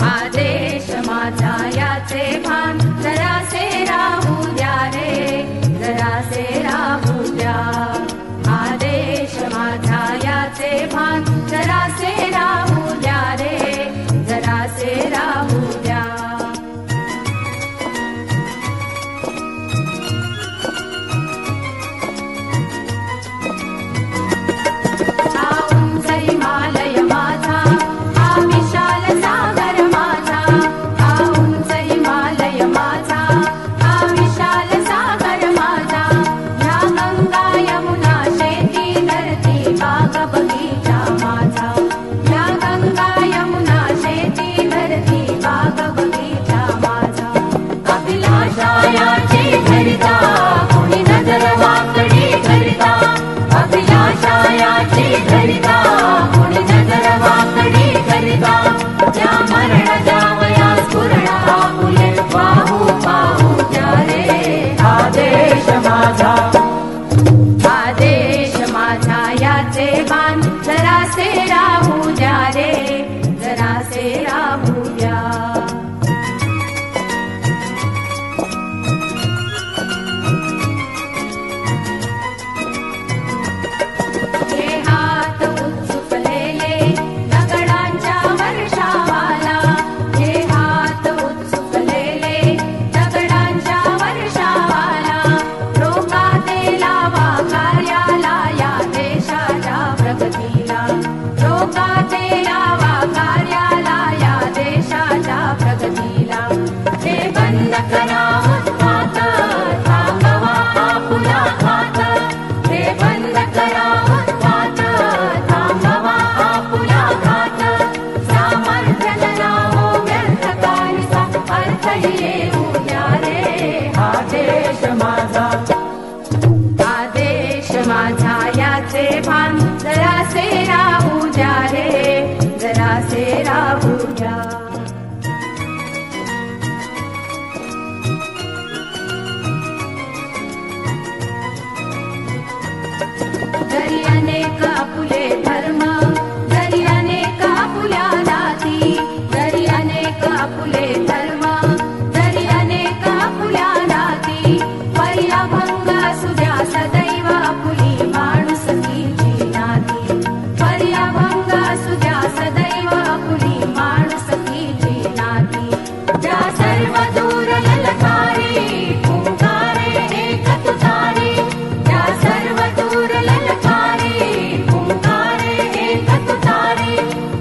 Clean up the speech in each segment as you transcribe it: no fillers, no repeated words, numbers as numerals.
आदेश माझा याचे भान जरासे राहू द्या रे, जरासे राहू द्या। आदेश माझा याचे भान जरासे राहू द्या रे, जरासे राहू द्या। आदेश माझा याचे भान जरासे राहू द्या रे, जरासे राहू द्या। हे हात उत्सुकलेले दगडांच्या वर्षावाला, हे हात उत्सुकलेले दगडांच्या वर्षावाला। रोगाते लावा कार्याला या देशाच्या प्रगतीला, रोगाते लावा कार्याला या देशाच्या प्रगतीला। हे बंद करा उत्पात, थांबवा आपुला घात, हे बंद करा उत्पात, थांबवा आपुला घात। सामर्थ्य जनावो व्यर्थ काहीसा, अर्थ येऊ द्या रे। आदेश माझा, आदेश माझा याचे भान जरासे राहू द्या रे, जरासे राहू द्या। जरी अनेक आपुले धर्म, जरी अनेक आपुल्या जाती, जरी अनेक आपुले धर्म, जरी अनेक आपुल्या जाती। परी अभंग असू द्या सदैव आपुली माणुसकीची नाती, परी अभंग असू द्या सदैव आपुली माणुसकीची नाती। ज्या सर्व दूर ललकारी पुकारे एक तुतारी, ज्या सर्व दूर ललकारी पुकारे एक तुतारी।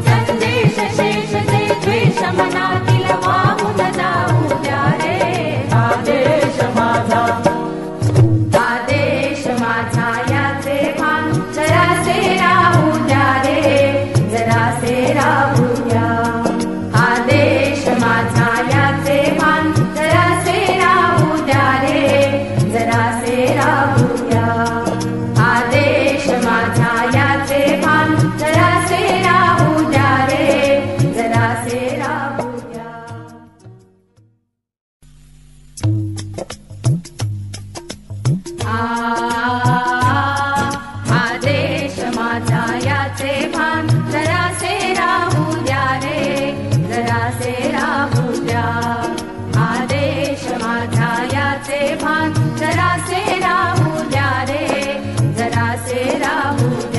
संदेश शेष जे द्वेष मनातील वाहून जाऊ द्या रे। आदेश माझा, आदेश माझा याचे भान जरासे राहू द्या रे, जरासे राहू द्या। आदेश माझा याचे भान जरासे राहू द्या रे, जरासे राहू द्या। आदेश माझा याचे भान जरासे राहू द्या रे, जरासे राहू द्या। आदेश माझा याचे भान जरासे राहू द्या रे, जरासे राहू द्या। आदेश माझा याचे भान जरासे राहू द्या रे, जरासे राहू द्या।